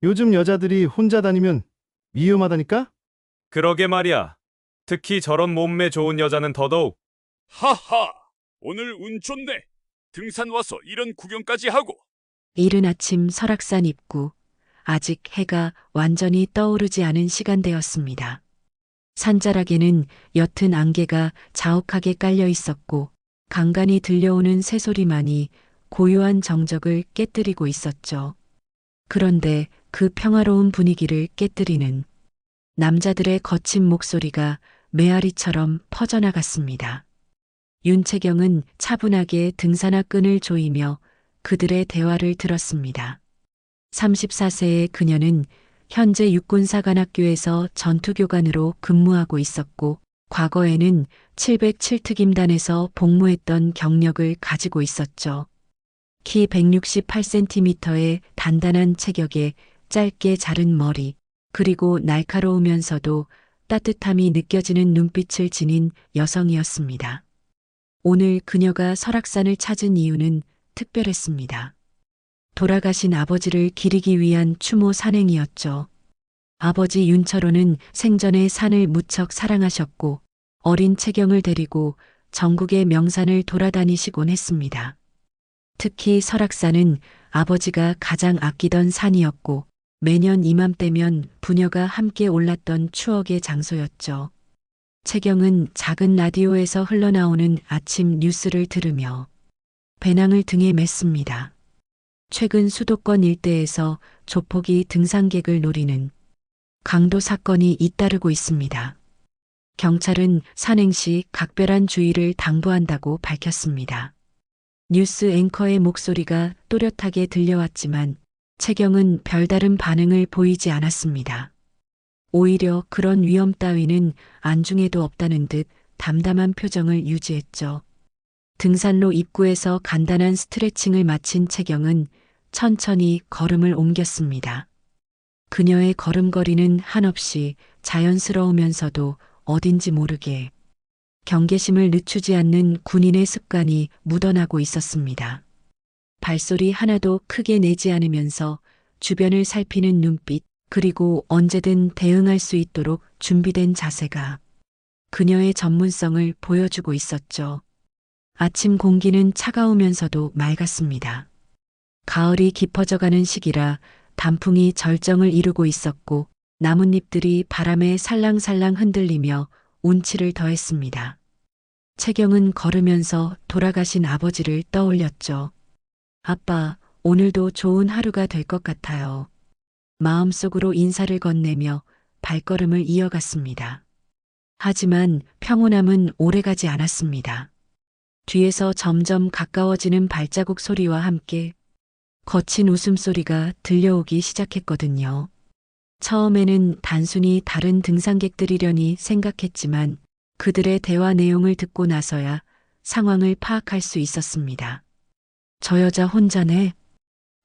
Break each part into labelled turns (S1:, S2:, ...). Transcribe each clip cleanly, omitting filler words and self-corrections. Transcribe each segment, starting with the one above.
S1: 요즘 여자들이 혼자 다니면 위험하다니까?
S2: 그러게 말이야. 특히 저런 몸매 좋은 여자는 더더욱.
S3: 하하! 오늘 운 좋네. 등산 와서 이런 구경까지 하고.
S4: 이른 아침 설악산 입구. 아직 해가 완전히 떠오르지 않은 시간대였습니다. 산자락에는 옅은 안개가 자욱하게 깔려 있었고 간간히 들려오는 새소리만이 고요한 정적을 깨뜨리고 있었죠. 그런데 그 평화로운 분위기를 깨뜨리는 남자들의 거친 목소리가 메아리처럼 퍼져나갔습니다. 윤채경은 차분하게 등산화 끈을 조이며 그들의 대화를 들었습니다. 34세의 그녀는 현재 육군사관학교에서 전투교관으로 근무하고 있었고 과거에는 707특임단에서 복무했던 경력을 가지고 있었죠. 키 168cm의 단단한 체격에 짧게 자른 머리, 그리고 날카로우면서도 따뜻함이 느껴지는 눈빛을 지닌 여성이었습니다. 오늘 그녀가 설악산을 찾은 이유는 특별했습니다. 돌아가신 아버지를 기리기 위한 추모 산행이었죠. 아버지 윤철호는 생전에 산을 무척 사랑하셨고 어린 채경을 데리고 전국의 명산을 돌아다니시곤 했습니다. 특히 설악산은 아버지가 가장 아끼던 산이었고 매년 이맘때면 부녀가 함께 올랐던 추억의 장소였죠. 채경은 작은 라디오에서 흘러나오는 아침 뉴스를 들으며 배낭을 등에 맸습니다. 최근 수도권 일대에서 조폭이 등산객을 노리는 강도 사건이 잇따르고 있습니다. 경찰은 산행 시 각별한 주의를 당부한다고 밝혔습니다. 뉴스 앵커의 목소리가 또렷하게 들려왔지만 채경은 별다른 반응을 보이지 않았습니다. 오히려 그런 위험 따위는 안중에도 없다는 듯 담담한 표정을 유지했죠. 등산로 입구에서 간단한 스트레칭을 마친 채경은 천천히 걸음을 옮겼습니다. 그녀의 걸음걸이는 한없이 자연스러우면서도 어딘지 모르게 경계심을 늦추지 않는 군인의 습관이 묻어나고 있었습니다. 발소리 하나도 크게 내지 않으면서 주변을 살피는 눈빛, 그리고 언제든 대응할 수 있도록 준비된 자세가 그녀의 전문성을 보여주고 있었죠. 아침 공기는 차가우면서도 맑았습니다. 가을이 깊어져가는 시기라 단풍이 절정을 이루고 있었고 나뭇잎들이 바람에 살랑살랑 흔들리며 운치를 더했습니다. 채경은 걸으면서 돌아가신 아버지를 떠올렸죠. 아빠, 오늘도 좋은 하루가 될 것 같아요. 마음속으로 인사를 건네며 발걸음을 이어갔습니다. 하지만 평온함은 오래가지 않았습니다. 뒤에서 점점 가까워지는 발자국 소리와 함께 거친 웃음소리가 들려오기 시작했거든요. 처음에는 단순히 다른 등산객들이려니 생각했지만 그들의 대화 내용을 듣고 나서야 상황을 파악할 수 있었습니다. 저 여자 혼자네.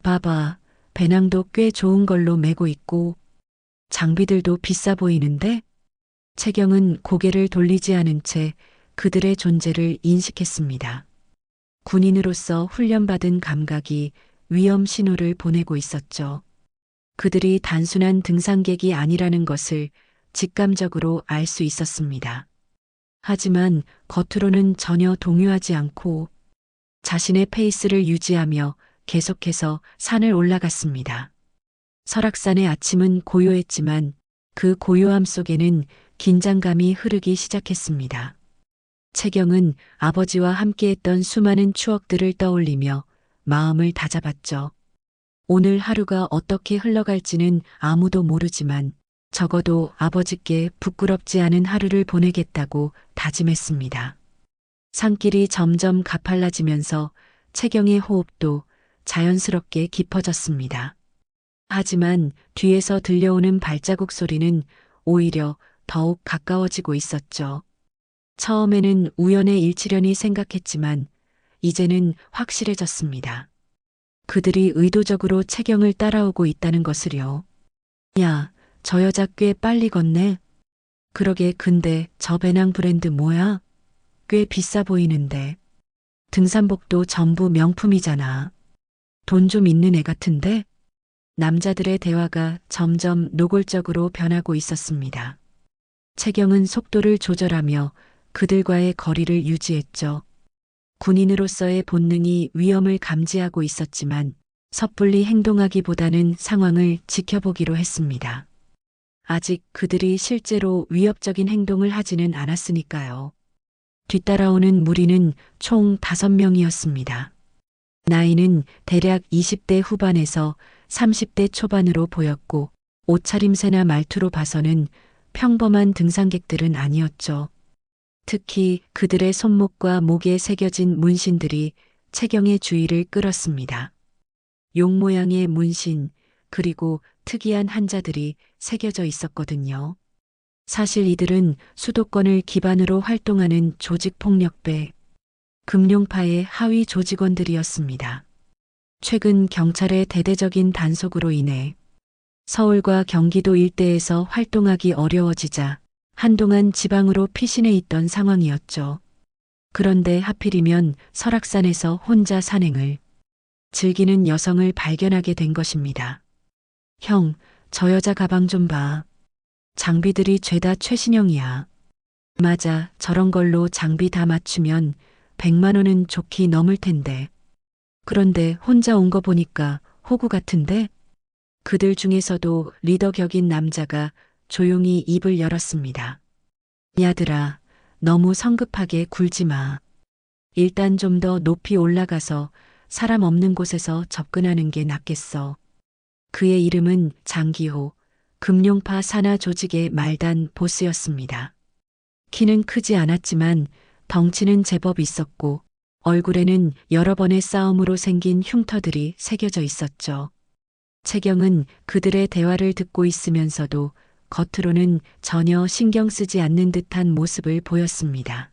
S4: 봐봐, 배낭도 꽤 좋은 걸로 메고 있고 장비들도 비싸 보이는데? 채경은 고개를 돌리지 않은 채 그들의 존재를 인식했습니다. 군인으로서 훈련받은 감각이 위험 신호를 보내고 있었죠. 그들이 단순한 등산객이 아니라는 것을 직감적으로 알 수 있었습니다. 하지만 겉으로는 전혀 동요하지 않고 자신의 페이스를 유지하며 계속해서 산을 올라갔습니다. 설악산의 아침은 고요했지만 그 고요함 속에는 긴장감이 흐르기 시작했습니다. 채경은 아버지와 함께했던 수많은 추억들을 떠올리며 마음을 다잡았죠. 오늘 하루가 어떻게 흘러갈지는 아무도 모르지만 적어도 아버지께 부끄럽지 않은 하루를 보내겠다고 다짐했습니다. 산길이 점점 가팔라지면서 채경의 호흡도 자연스럽게 깊어졌습니다. 하지만 뒤에서 들려오는 발자국 소리는 오히려 더욱 가까워지고 있었죠. 처음에는 우연의 일치려니 생각했지만 이제는 확실해졌습니다. 그들이 의도적으로 채경을 따라오고 있다는 것을요. 야, 저 여자 꽤 빨리 걷네. 그러게 근데 저 배낭 브랜드 뭐야? 꽤 비싸 보이는데. 등산복도 전부 명품이잖아. 돈 좀 있는 애 같은데? 남자들의 대화가 점점 노골적으로 변하고 있었습니다. 채경은 속도를 조절하며 그들과의 거리를 유지했죠. 군인으로서의 본능이 위험을 감지하고 있었지만 섣불리 행동하기보다는 상황을 지켜보기로 했습니다. 아직 그들이 실제로 위협적인 행동을 하지는 않았으니까요. 뒤따라오는 무리는 총 5명이었습니다. 나이는 대략 20대 후반에서 30대 초반으로 보였고 옷차림새나 말투로 봐서는 평범한 등산객들은 아니었죠. 특히 그들의 손목과 목에 새겨진 문신들이 채경의 주의를 끌었습니다. 용 모양의 문신, 그리고 특이한 한자들이 새겨져 있었거든요. 사실 이들은 수도권을 기반으로 활동하는 조직폭력배, 금룡파의 하위 조직원들이었습니다. 최근 경찰의 대대적인 단속으로 인해 서울과 경기도 일대에서 활동하기 어려워지자 한동안 지방으로 피신해 있던 상황이었죠. 그런데 하필이면 설악산에서 혼자 산행을 즐기는 여성을 발견하게 된 것입니다. 형, 저 여자 가방 좀 봐. 장비들이 죄다 최신형이야. 맞아, 저런 걸로 장비 다 맞추면 100만 원은 좋게 넘을 텐데. 그런데 혼자 온 거 보니까 호구 같은데? 그들 중에서도 리더 격인 남자가 조용히 입을 열었습니다. 야들아, 너무 성급하게 굴지 마. 일단 좀 더 높이 올라가서 사람 없는 곳에서 접근하는 게 낫겠어. 그의 이름은 장기호, 금룡파 산하 조직의 말단 보스였습니다. 키는 크지 않았지만 덩치는 제법 있었고 얼굴에는 여러 번의 싸움으로 생긴 흉터들이 새겨져 있었죠. 채경은 그들의 대화를 듣고 있으면서도 겉으로는 전혀 신경 쓰지 않는 듯한 모습을 보였습니다.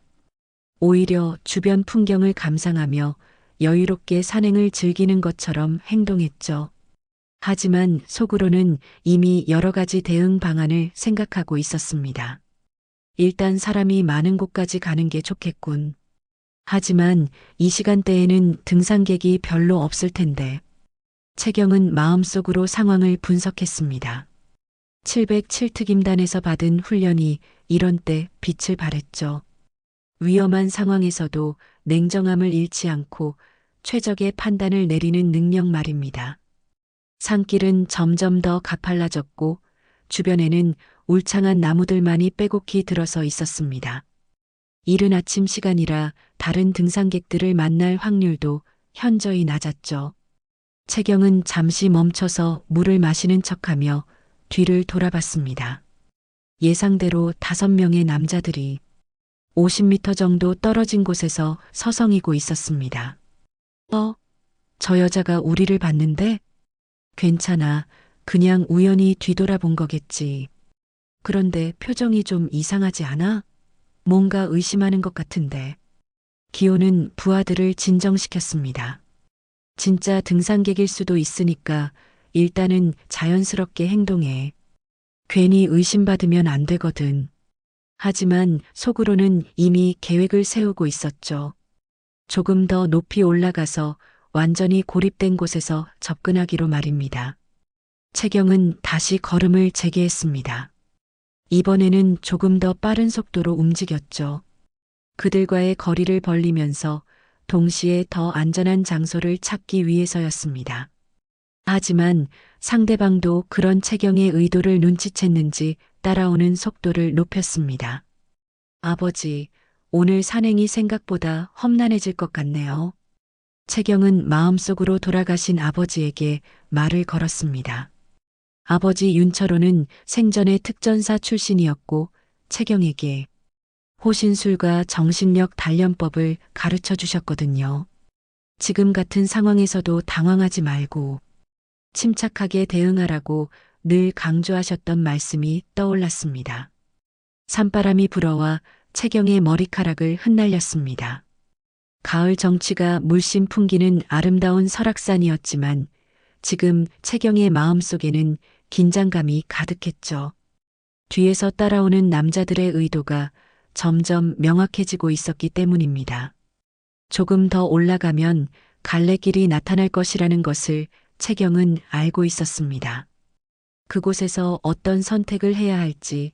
S4: 오히려 주변 풍경을 감상하며 여유롭게 산행을 즐기는 것처럼 행동했죠. 하지만 속으로는 이미 여러 가지 대응 방안을 생각하고 있었습니다. 일단 사람이 많은 곳까지 가는 게 좋겠군. 하지만 이 시간대에는 등산객이 별로 없을 텐데. 채경은 마음속으로 상황을 분석했습니다. 707특임단에서 받은 훈련이 이런 때 빛을 발했죠. 위험한 상황에서도 냉정함을 잃지 않고 최적의 판단을 내리는 능력 말입니다. 산길은 점점 더 가팔라졌고 주변에는 울창한 나무들만이 빼곡히 들어서 있었습니다. 이른 아침 시간이라 다른 등산객들을 만날 확률도 현저히 낮았죠. 채경은 잠시 멈춰서 물을 마시는 척하며 뒤를 돌아봤습니다. 예상대로 5명의 남자들이 50m 정도 떨어진 곳에서 서성이고 있었습니다. 저 여자가 우리를 봤는데? 괜찮아. 그냥 우연히 뒤돌아본 거겠지. 그런데 표정이 좀 이상하지 않아? 뭔가 의심하는 것 같은데. 기호는 부하들을 진정시켰습니다. 진짜 등산객일 수도 있으니까 일단은 자연스럽게 행동해. 괜히 의심받으면 안 되거든. 하지만 속으로는 이미 계획을 세우고 있었죠. 조금 더 높이 올라가서 완전히 고립된 곳에서 접근하기로 말입니다. 채경은 다시 걸음을 재개했습니다. 이번에는 조금 더 빠른 속도로 움직였죠. 그들과의 거리를 벌리면서 동시에 더 안전한 장소를 찾기 위해서였습니다. 하지만 상대방도 그런 채경의 의도를 눈치챘는지 따라오는 속도를 높였습니다. 아버지, 오늘 산행이 생각보다 험난해질 것 같네요. 채경은 마음속으로 돌아가신 아버지에게 말을 걸었습니다. 아버지 윤철호는 생전의 특전사 출신이었고 채경에게 호신술과 정신력 단련법을 가르쳐 주셨거든요. 지금 같은 상황에서도 당황하지 말고 침착하게 대응하라고 늘 강조하셨던 말씀이 떠올랐습니다. 산바람이 불어와 채경의 머리카락을 흩날렸습니다. 가을 정취가 물씬 풍기는 아름다운 설악산이었지만 지금 채경의 마음속에는 긴장감이 가득했죠. 뒤에서 따라오는 남자들의 의도가 점점 명확해지고 있었기 때문입니다. 조금 더 올라가면 갈래길이 나타날 것이라는 것을 채경은 알고 있었습니다. 그곳에서 어떤 선택을 해야 할지,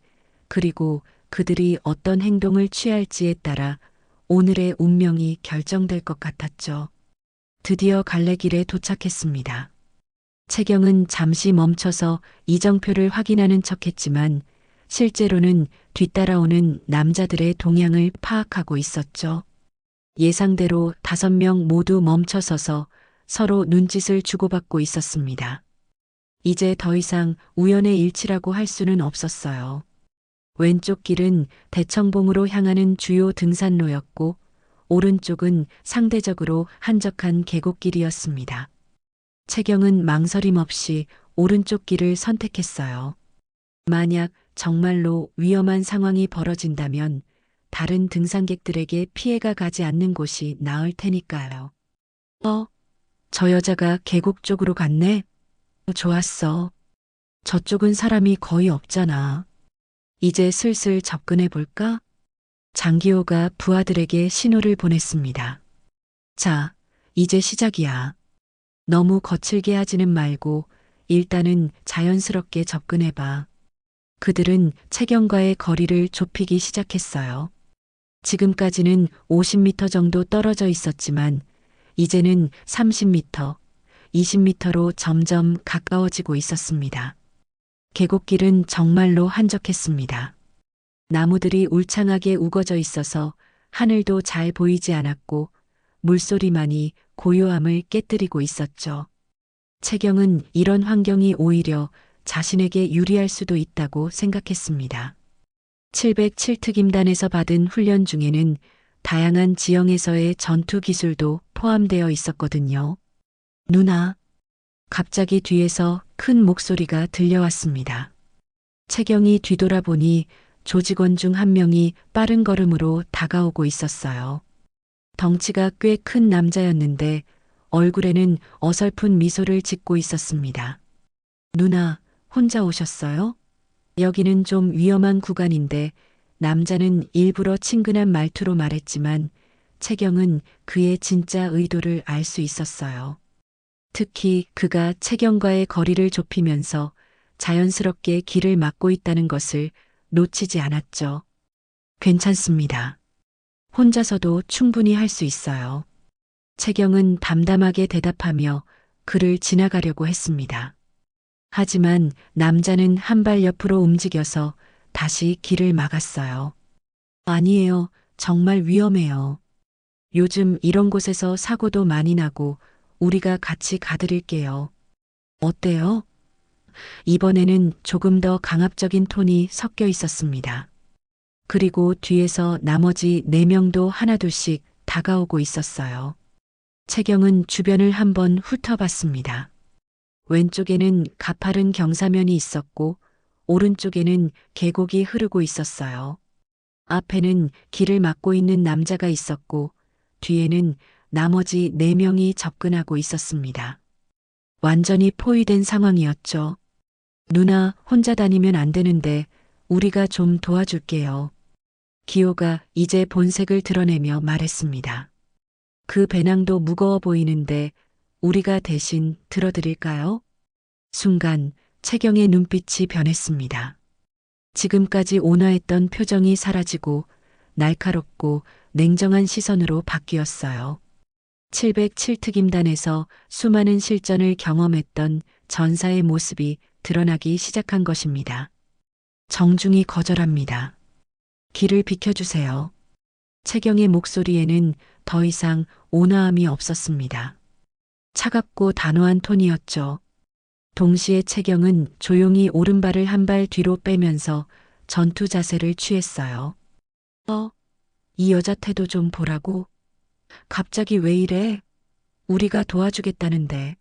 S4: 그리고 그들이 어떤 행동을 취할지에 따라 오늘의 운명이 결정될 것 같았죠. 드디어 갈래길에 도착했습니다. 채경은 잠시 멈춰서 이정표를 확인하는 척했지만 실제로는 뒤따라오는 남자들의 동향을 파악하고 있었죠. 예상대로 5명 모두 멈춰서서 서로 눈짓을 주고받고 있었습니다. 이제 더 이상 우연의 일치라고 할 수는 없었어요. 왼쪽 길은 대청봉으로 향하는 주요 등산로였고 오른쪽은 상대적으로 한적한 계곡길이었습니다. 채경은 망설임 없이 오른쪽 길을 선택했어요. 만약 정말로 위험한 상황이 벌어진다면 다른 등산객들에게 피해가 가지 않는 곳이 나을 테니까요. 저 여자가 계곡 쪽으로 갔네? 좋았어. 저쪽은 사람이 거의 없잖아. 이제 슬슬 접근해 볼까? 장기호가 부하들에게 신호를 보냈습니다. 자, 이제 시작이야. 너무 거칠게 하지는 말고 일단은 자연스럽게 접근해봐. 그들은 채경과의 거리를 좁히기 시작했어요. 지금까지는 50m 정도 떨어져 있었지만 이제는 30m, 20m로 점점 가까워지고 있었습니다. 계곡길은 정말로 한적했습니다. 나무들이 울창하게 우거져 있어서 하늘도 잘 보이지 않았고 물소리만이 고요함을 깨뜨리고 있었죠. 채경은 이런 환경이 오히려 자신에게 유리할 수도 있다고 생각했습니다. 707특임단에서 받은 훈련 중에는 다양한 지형에서의 전투 기술도 포함되어 있었거든요. 누나, 갑자기 뒤에서 큰 목소리가 들려왔습니다. 채경이 뒤돌아보니 조직원 중 한 명이 빠른 걸음으로 다가오고 있었어요. 덩치가 꽤 큰 남자였는데 얼굴에는 어설픈 미소를 짓고 있었습니다. 누나, 혼자 오셨어요? 여기는 좀 위험한 구간인데 남자는 일부러 친근한 말투로 말했지만 채경은 그의 진짜 의도를 알 수 있었어요. 특히 그가 채경과의 거리를 좁히면서 자연스럽게 길을 막고 있다는 것을 놓치지 않았죠. 괜찮습니다. 혼자서도 충분히 할 수 있어요. 채경은 담담하게 대답하며 그를 지나가려고 했습니다. 하지만 남자는 한 발 옆으로 움직여서 다시 길을 막았어요. 아니에요. 정말 위험해요. 요즘 이런 곳에서 사고도 많이 나고 우리가 같이 가드릴게요. 어때요? 이번에는 조금 더 강압적인 톤이 섞여 있었습니다. 그리고 뒤에서 나머지 4명도 하나둘씩 다가오고 있었어요. 채경은 주변을 한번 훑어봤습니다. 왼쪽에는 가파른 경사면이 있었고 오른쪽에는 계곡이 흐르고 있었어요. 앞에는 길을 막고 있는 남자가 있었고 뒤에는 나머지 4명이 접근하고 있었습니다. 완전히 포위된 상황이었죠. 누나 혼자 다니면 안 되는데 우리가 좀 도와줄게요. 기호가 이제 본색을 드러내며 말했습니다. 그 배낭도 무거워 보이는데 우리가 대신 들어드릴까요? 순간 채경의 눈빛이 변했습니다. 지금까지 온화했던 표정이 사라지고 날카롭고 냉정한 시선으로 바뀌었어요. 707특임단에서 수많은 실전을 경험했던 전사의 모습이 드러나기 시작한 것입니다. 정중히 거절합니다. 길을 비켜주세요. 채경의 목소리에는 더 이상 온화함이 없었습니다. 차갑고 단호한 톤이었죠. 동시에 채경은 조용히 오른발을 한 발 뒤로 빼면서 전투 자세를 취했어요. 이 여자 태도 좀 보라고. 갑자기 왜 이래? 우리가 도와주겠다는데.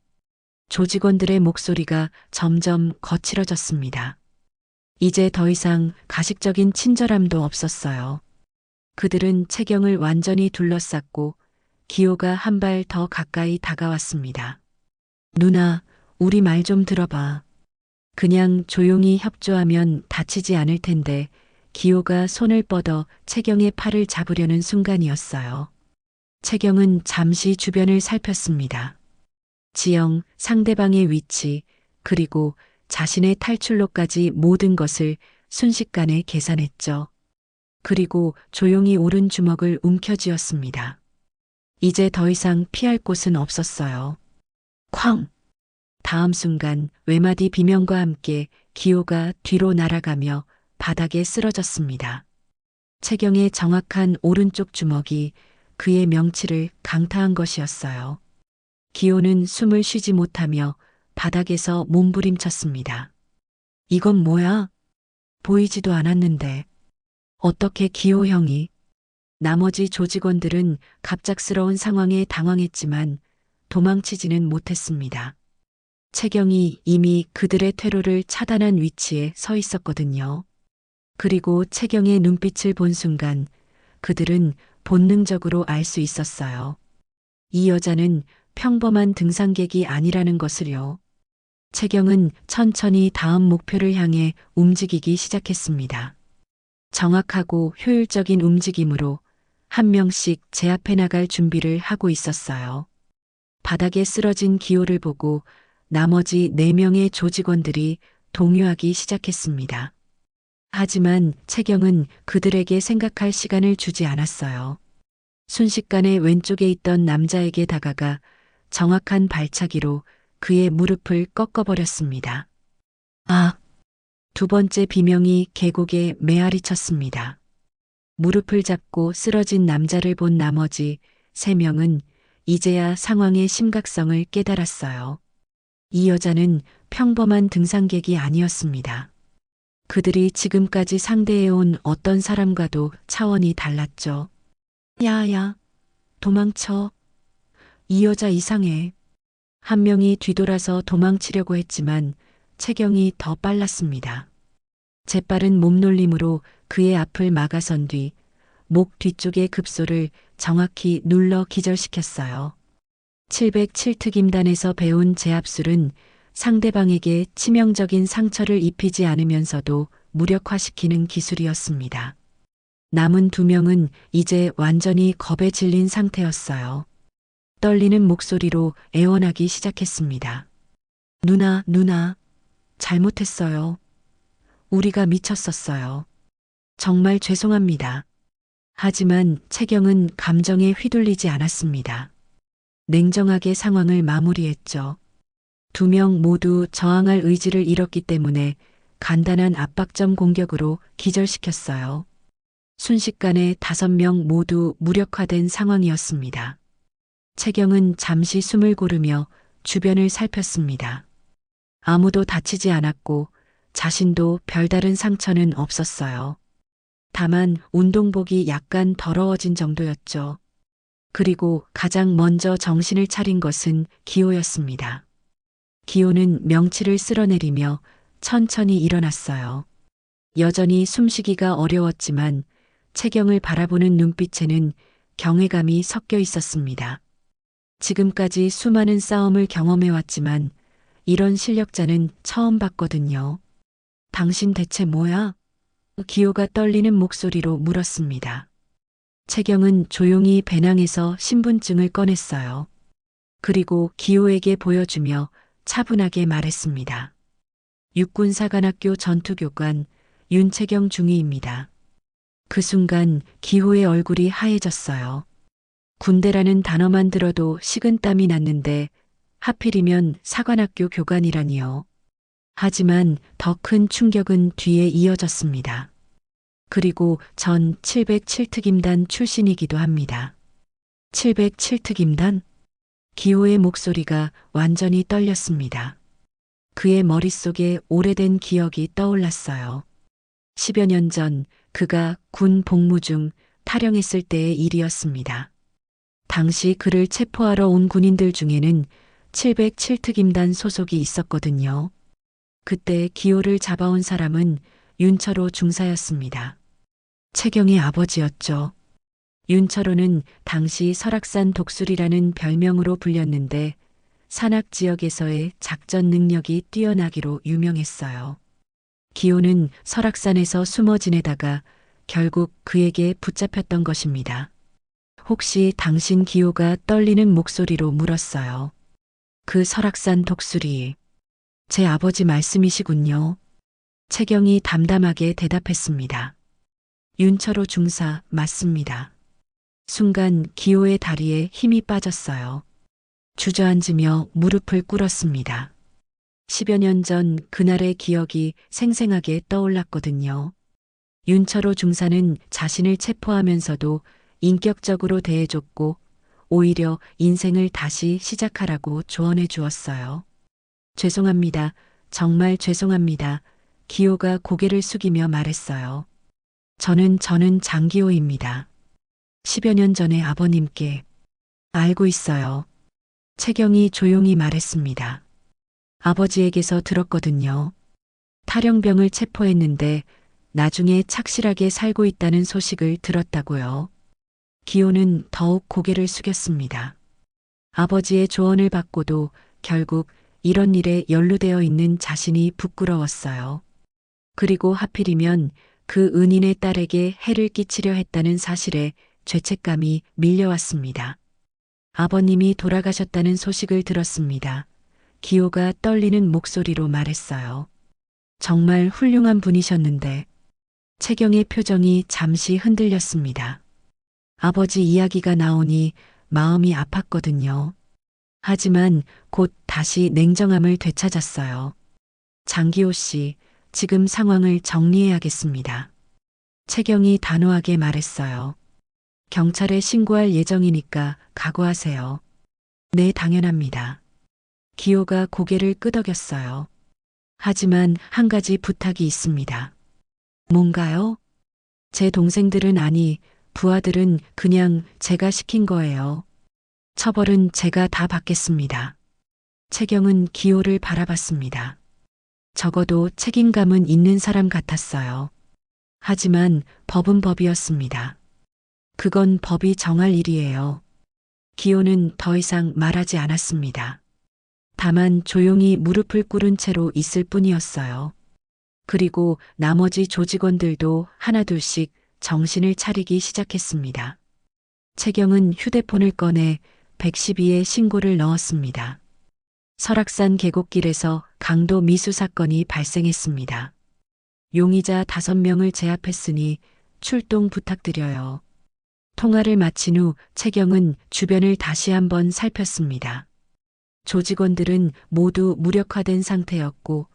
S4: 조직원들의 목소리가 점점 거칠어졌습니다. 이제 더 이상 가식적인 친절함도 없었어요. 그들은 채경을 완전히 둘러쌌고 기호가 한 발 더 가까이 다가왔습니다. 누나, 우리 말 좀 들어봐. 그냥 조용히 협조하면 다치지 않을 텐데 기호가 손을 뻗어 채경의 팔을 잡으려는 순간이었어요. 채경은 잠시 주변을 살폈습니다. 지형, 상대방의 위치, 그리고 자신의 탈출로까지 모든 것을 순식간에 계산했죠. 그리고 조용히 오른 주먹을 움켜쥐었습니다. 이제 더 이상 피할 곳은 없었어요. 쾅! 다음 순간 외마디 비명과 함께 기호가 뒤로 날아가며 바닥에 쓰러졌습니다. 채경의 정확한 오른쪽 주먹이 그의 명치를 강타한 것이었어요. 기호는 숨을 쉬지 못하며 바닥에서 몸부림쳤습니다. 이건 뭐야? 보이지도 않았는데. 어떻게 기호 형이? 나머지 조직원들은 갑작스러운 상황에 당황했지만 도망치지는 못했습니다. 채경이 이미 그들의 퇴로를 차단한 위치에 서 있었거든요. 그리고 채경의 눈빛을 본 순간 그들은 본능적으로 알 수 있었어요. 이 여자는 평범한 등산객이 아니라는 것을요. 채경은 천천히 다음 목표를 향해 움직이기 시작했습니다. 정확하고 효율적인 움직임으로 한 명씩 제압해 나갈 준비를 하고 있었어요. 바닥에 쓰러진 기호를 보고 나머지 4명의 조직원들이 동요하기 시작했습니다. 하지만 채경은 그들에게 생각할 시간을 주지 않았어요. 순식간에 왼쪽에 있던 남자에게 다가가 정확한 발차기로 그의 무릎을 꺾어버렸습니다. 아! 2번째 비명이 계곡에 메아리 쳤습니다. 무릎을 잡고 쓰러진 남자를 본 나머지 3명은 이제야 상황의 심각성을 깨달았어요. 이 여자는 평범한 등산객이 아니었습니다. 그들이 지금까지 상대해온 어떤 사람과도 차원이 달랐죠. 야야, 도망쳐. 이 여자 이상해. 한 명이 뒤돌아서 도망치려고 했지만 채경이 더 빨랐습니다. 재빠른 몸놀림으로 그의 앞을 막아선 뒤 목 뒤쪽의 급소를 정확히 눌러 기절시켰어요. 707특임단에서 배운 제압술은 상대방에게 치명적인 상처를 입히지 않으면서도 무력화시키는 기술이었습니다. 남은 2명은 이제 완전히 겁에 질린 상태였어요. 떨리는 목소리로 애원하기 시작했습니다. 누나, 잘못했어요. 우리가 미쳤었어요. 정말 죄송합니다. 하지만 채경은 감정에 휘둘리지 않았습니다. 냉정하게 상황을 마무리했죠. 2명 모두 저항할 의지를 잃었기 때문에 간단한 압박점 공격으로 기절시켰어요. 순식간에 5명 모두 무력화된 상황이었습니다. 채경은 잠시 숨을 고르며 주변을 살폈습니다. 아무도 다치지 않았고 자신도 별다른 상처는 없었어요. 다만 운동복이 약간 더러워진 정도였죠. 그리고 가장 먼저 정신을 차린 것은 기호였습니다. 기호는 명치를 쓸어내리며 천천히 일어났어요. 여전히 숨쉬기가 어려웠지만 채경을 바라보는 눈빛에는 경외감이 섞여 있었습니다. 지금까지 수많은 싸움을 경험해왔지만 이런 실력자는 처음 봤거든요. 당신 대체 뭐야? 기호가 떨리는 목소리로 물었습니다. 채경은 조용히 배낭에서 신분증을 꺼냈어요. 그리고 기호에게 보여주며 차분하게 말했습니다. 육군사관학교 전투교관 윤채경 중위입니다. 그 순간 기호의 얼굴이 하얘졌어요. 군대라는 단어만 들어도 식은땀이 났는데 하필이면 사관학교 교관이라니요. 하지만 더 큰 충격은 뒤에 이어졌습니다. 그리고 전 707특임단 출신이기도 합니다. 707특임단? 기호의 목소리가 완전히 떨렸습니다. 그의 머릿속에 오래된 기억이 떠올랐어요. 10여 년 전 그가 군 복무 중 탈영했을 때의 일이었습니다. 당시 그를 체포하러 온 군인들 중에는 707특임단 소속이 있었거든요. 그때 기호를 잡아온 사람은 윤철호 중사였습니다. 채경의 아버지였죠. 윤철호는 당시 설악산 독수리라는 별명으로 불렸는데 산악 지역에서의 작전 능력이 뛰어나기로 유명했어요. 기호는 설악산에서 숨어 지내다가 결국 그에게 붙잡혔던 것입니다. 혹시 당신 기호가 떨리는 목소리로 물었어요. 그 설악산 독수리. 제 아버지 말씀이시군요. 채경이 담담하게 대답했습니다. 윤철호 중사 맞습니다. 순간 기호의 다리에 힘이 빠졌어요. 주저앉으며 무릎을 꿇었습니다. 10여 년 전 그날의 기억이 생생하게 떠올랐거든요. 윤철호 중사는 자신을 체포하면서도 인격적으로 대해줬고 오히려 인생을 다시 시작하라고 조언해 주었어요. 죄송합니다. 정말 죄송합니다. 기호가 고개를 숙이며 말했어요. 저는 장기호입니다. 10여 년 전에 아버님께 알고 있어요. 채경이 조용히 말했습니다. 아버지에게서 들었거든요. 탈영병을 체포했는데 나중에 착실하게 살고 있다는 소식을 들었다고요. 기호는 더욱 고개를 숙였습니다. 아버지의 조언을 받고도 결국 이런 일에 연루되어 있는 자신이 부끄러웠어요. 그리고 하필이면 그 은인의 딸에게 해를 끼치려 했다는 사실에 죄책감이 밀려왔습니다. 아버님이 돌아가셨다는 소식을 들었습니다. 기호가 떨리는 목소리로 말했어요. 정말 훌륭한 분이셨는데. 채경의 표정이 잠시 흔들렸습니다. 아버지 이야기가 나오니 마음이 아팠거든요. 하지만 곧 다시 냉정함을 되찾았어요. 장기호 씨, 지금 상황을 정리해야겠습니다. 채경이 단호하게 말했어요. 경찰에 신고할 예정이니까 각오하세요. 네, 당연합니다. 기호가 고개를 끄덕였어요. 하지만 한 가지 부탁이 있습니다. 뭔가요? 제 동생들은 아니, 부하들은 그냥 제가 시킨 거예요. 처벌은 제가 다 받겠습니다. 채경은 기호를 바라봤습니다. 적어도 책임감은 있는 사람 같았어요. 하지만 법은 법이었습니다. 그건 법이 정할 일이에요. 기호는 더 이상 말하지 않았습니다. 다만 조용히 무릎을 꿇은 채로 있을 뿐이었어요. 그리고 나머지 조직원들도 하나둘씩 정신을 차리기 시작했습니다. 채경은 휴대폰을 꺼내 112에 신고를 넣었습니다. 설악산 계곡길에서 강도 미수 사건이 발생했습니다. 용의자 5명을 제압했으니 출동 부탁드려요. 통화를 마친 후 채경은 주변을 다시 한번 살폈습니다. 조직원들은 모두 무력화된 상태였고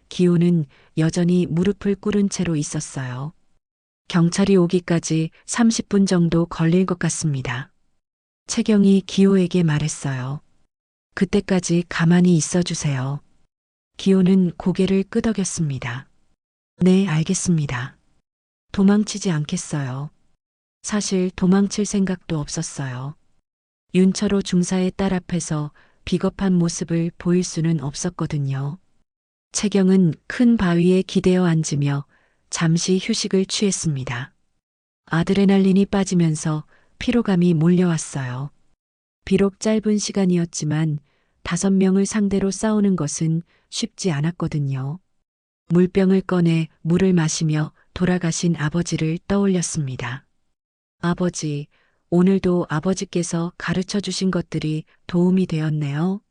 S4: 기호는 여전히 무릎을 꿇은 채로 있었어요. 경찰이 오기까지 30분 정도 걸릴 것 같습니다. 채경이 기호에게 말했어요. 그때까지 가만히 있어 주세요. 기호는 고개를 끄덕였습니다. 네, 알겠습니다. 도망치지 않겠어요. 사실 도망칠 생각도 없었어요. 윤철호 중사의 딸 앞에서 비겁한 모습을 보일 수는 없었거든요. 채경은 큰 바위에 기대어 앉으며 잠시 휴식을 취했습니다. 아드레날린이 빠지면서 피로감이 몰려왔어요. 비록 짧은 시간이었지만 5명을 상대로 싸우는 것은 쉽지 않았거든요. 물병을 꺼내 물을 마시며 돌아가신 아버지를 떠올렸습니다. 아버지, 오늘도 아버지께서 가르쳐 주신 것들이 도움이 되었네요.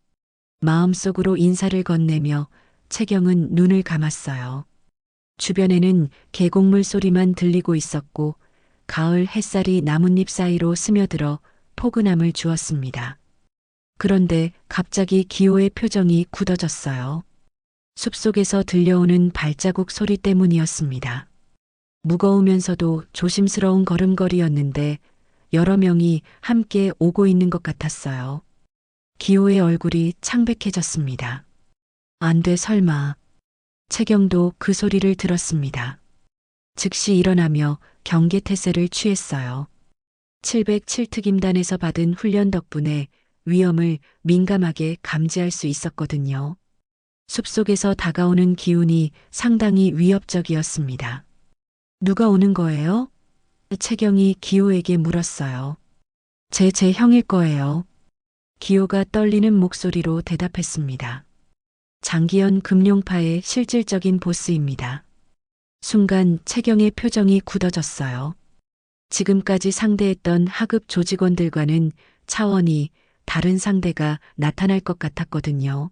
S4: 마음속으로 인사를 건네며 채경은 눈을 감았어요. 주변에는 계곡물 소리만 들리고 있었고 가을 햇살이 나뭇잎 사이로 스며들어 포근함을 주었습니다. 그런데 갑자기 기호의 표정이 굳어졌어요. 숲속에서 들려오는 발자국 소리 때문이었습니다. 무거우면서도 조심스러운 걸음걸이였는데 여러 명이 함께 오고 있는 것 같았어요. 기호의 얼굴이 창백해졌습니다. 안 돼, 설마. 채경도 그 소리를 들었습니다. 즉시 일어나며 경계태세를 취했어요. 707특임단에서 받은 훈련 덕분에 위험을 민감하게 감지할 수 있었거든요. 숲속에서 다가오는 기운이 상당히 위협적이었습니다. 누가 오는 거예요? 채경이 기호에게 물었어요. 제 형일 거예요. 기호가 떨리는 목소리로 대답했습니다. 장기현 금룡파의 실질적인 보스입니다. 순간 채경의 표정이 굳어졌어요. 지금까지 상대했던 하급 조직원들과는 차원이 다른 상대가 나타날 것 같았거든요.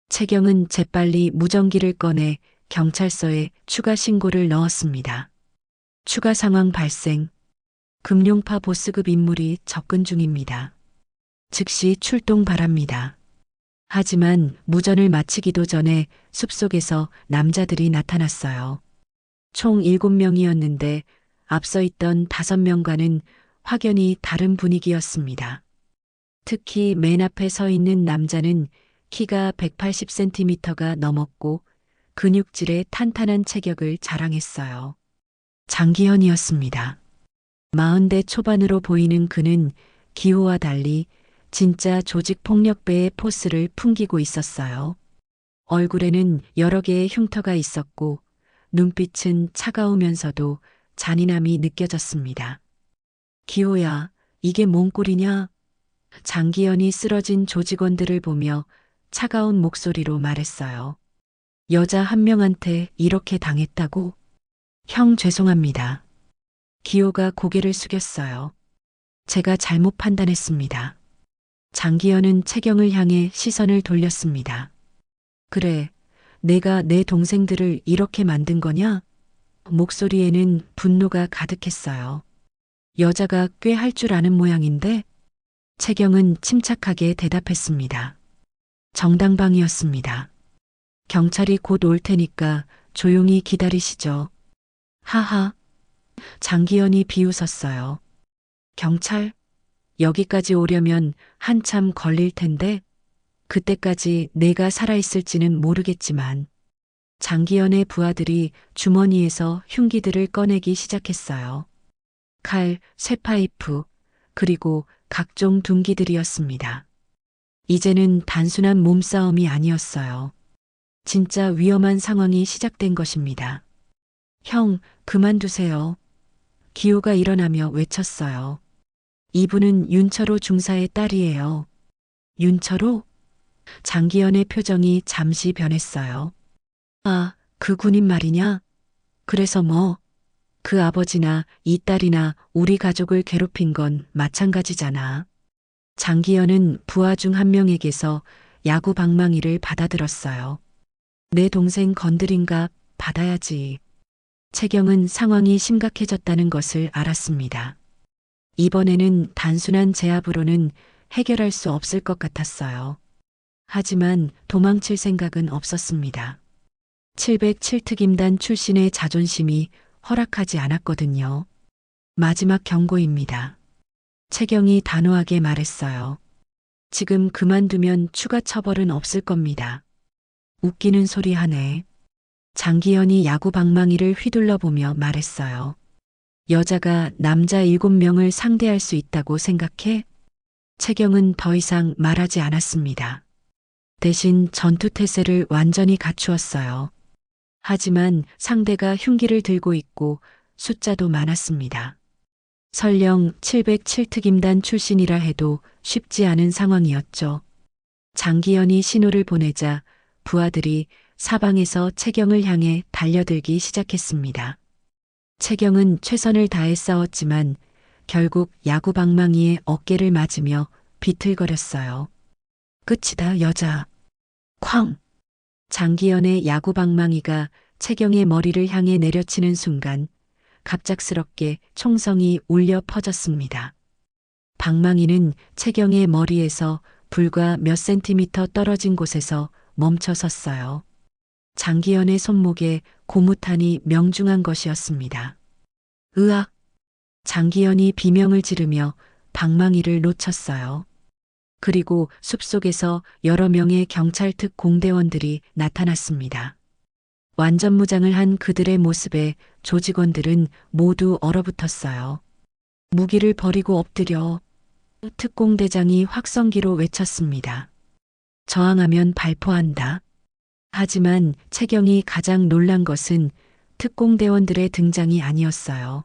S4: 채경은 재빨리 무전기를 꺼내 경찰서에 추가 신고를 넣었습니다. 추가 상황 발생. 금융파 보스급 인물이 접근 중입니다. 즉시 출동 바랍니다. 하지만 무전을 마치기도 전에 숲속에서 남자들이 나타났어요. 총 7명이었는데 앞서 있던 5명과는 확연히 다른 분위기였습니다. 특히 맨 앞에 서 있는 남자는 키가 180cm가 넘었고 근육질의 탄탄한 체격을 자랑했어요. 장기현이었습니다. 40대 초반으로 보이는 그는 기호와 달리 진짜 조직폭력배의 포스를 풍기고 있었어요. 얼굴에는 여러 개의 흉터가 있었고 눈빛은 차가우면서도 잔인함이 느껴졌습니다. 기호야, 이게 뭔 꼴이냐? 장기현이 쓰러진 조직원들을 보며 차가운 목소리로 말했어요. 여자 한 명한테 이렇게 당했다고? 형 죄송합니다. 기호가 고개를 숙였어요. 제가 잘못 판단했습니다. 장기현은 채경을 향해 시선을 돌렸습니다. 그래, 내가 내 동생들을 이렇게 만든 거냐? 목소리에는 분노가 가득했어요. 여자가 꽤 할 줄 아는 모양인데? 채경은 침착하게 대답했습니다. 정당방위였습니다. 경찰이 곧 올 테니까 조용히 기다리시죠. 하하. 장기현이 비웃었어요. 경찰? 여기까지 오려면 한참 걸릴 텐데 그때까지 내가 살아있을지는 모르겠지만 장기현의 부하들이 주머니에서 흉기들을 꺼내기 시작했어요. 칼, 쇠파이프, 그리고 각종 둔기들이었습니다. 이제는 단순한 몸싸움이 아니었어요. 진짜 위험한 상황이 시작된 것입니다. 형, 그만두세요. 기호가 일어나며 외쳤어요. 이분은 윤철호 중사의 딸이에요. 윤철호? 장기현의 표정이 잠시 변했어요. 아, 그 군인 말이냐? 그래서 뭐? 그 아버지나 이 딸이나 우리 가족을 괴롭힌 건 마찬가지잖아. 장기현은 부하 중 한 명에게서 야구 방망이를 받아들었어요. 내 동생 건드린 값 받아야지. 채경은 상황이 심각해졌다는 것을 알았습니다. 이번에는 단순한 제압으로는 해결할 수 없을 것 같았어요. 하지만 도망칠 생각은 없었습니다. 707특임단 출신의 자존심이 허락하지 않았거든요. 마지막 경고입니다. 채경이 단호하게 말했어요. 지금 그만두면 추가 처벌은 없을 겁니다. 웃기는 소리 하네. 장기현이 야구 방망이를 휘둘러 보며 말했어요. 여자가 남자 7명을 상대할 수 있다고 생각해? 채경은 더 이상 말하지 않았습니다. 대신 전투태세를 완전히 갖추었어요. 하지만 상대가 흉기를 들고 있고 숫자도 많았습니다. 설령 707특임단 출신이라 해도 쉽지 않은 상황이었죠. 장기현이 신호를 보내자 부하들이 사방에서 채경을 향해 달려들기 시작했습니다. 채경은 최선을 다해 싸웠지만 결국 야구 방망이에 어깨를 맞으며 비틀거렸어요. 끝이다, 여자. 쾅! 장기현의 야구 방망이가 채경의 머리를 향해 내려치는 순간 갑작스럽게 총성이 울려 퍼졌습니다. 방망이는 채경의 머리에서 불과 몇 센티미터 떨어진 곳에서 멈춰 섰어요. 장기현의 손목에 고무탄이 명중한 것이었습니다. 으악! 장기현이 비명을 지르며 방망이를 놓쳤어요. 그리고 숲속에서 여러 명의 경찰 특 공대원들이 나타났습니다. 완전 무장을 한 그들의 모습에 조직원들은 모두 얼어붙었어요. 무기를 버리고 엎드려. 특공대장이 확성기로 외쳤습니다. 저항하면 발포한다. 하지만 채경이 가장 놀란 것은 특공대원들의 등장이 아니었어요.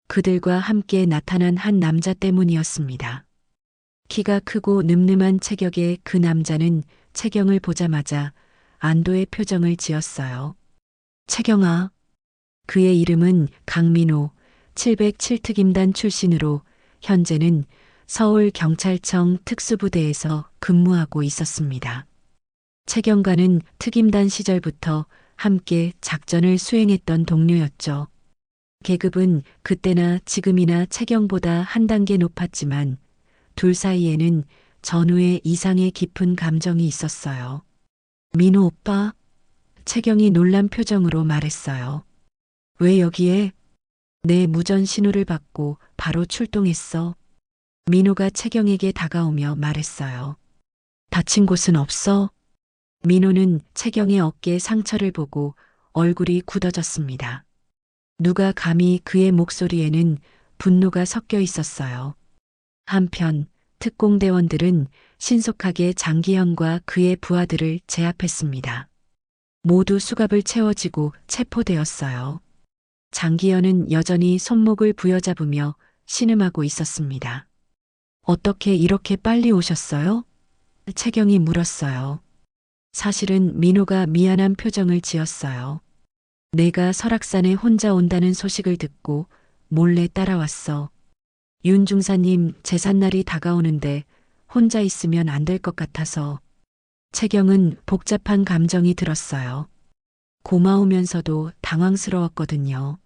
S4: 그들과 함께 나타난 한 남자 때문이었습니다. 키가 크고 늠름한 체격의 그 남자는 채경을 보자마자 안도의 표정을 지었어요. 채경아. 그의 이름은 강민호, 707특임단 출신으로 현재는 서울경찰청 특수부대에서 근무하고 있었습니다. 최경과는 특임단 시절부터 함께 작전을 수행했던 동료였죠. 계급은 그때나 지금이나 최경보다 한 단계 높았지만 둘 사이에는 전후의 이상의 깊은 감정이 있었어요. 민호 오빠, 최경이 놀란 표정으로 말했어요. 왜 여기에? 내 무전 신호를 받고 바로 출동했어. 민호가 최경에게 다가오며 말했어요. 다친 곳은 없어? 민호는 최경의 어깨 상처를 보고 얼굴이 굳어졌습니다. 누가 감히 그의 목소리에는 분노가 섞여 있었어요. 한편 특공대원들은 신속하게 장기현과 그의 부하들을 제압했습니다. 모두 수갑을 채워지고 체포되었어요. 장기현은 여전히 손목을 부여잡으며 신음하고 있었습니다. 어떻게 이렇게 빨리 오셨어요? 최경이 물었어요. 사실은 민호가 미안한 표정을 지었어요. 내가 설악산에 혼자 온다는 소식을 듣고 몰래 따라왔어. 윤 중사님 제삿날이 다가오는데 혼자 있으면 안 될 것 같아서. 최경은 복잡한 감정이 들었어요. 고마우면서도 당황스러웠거든요.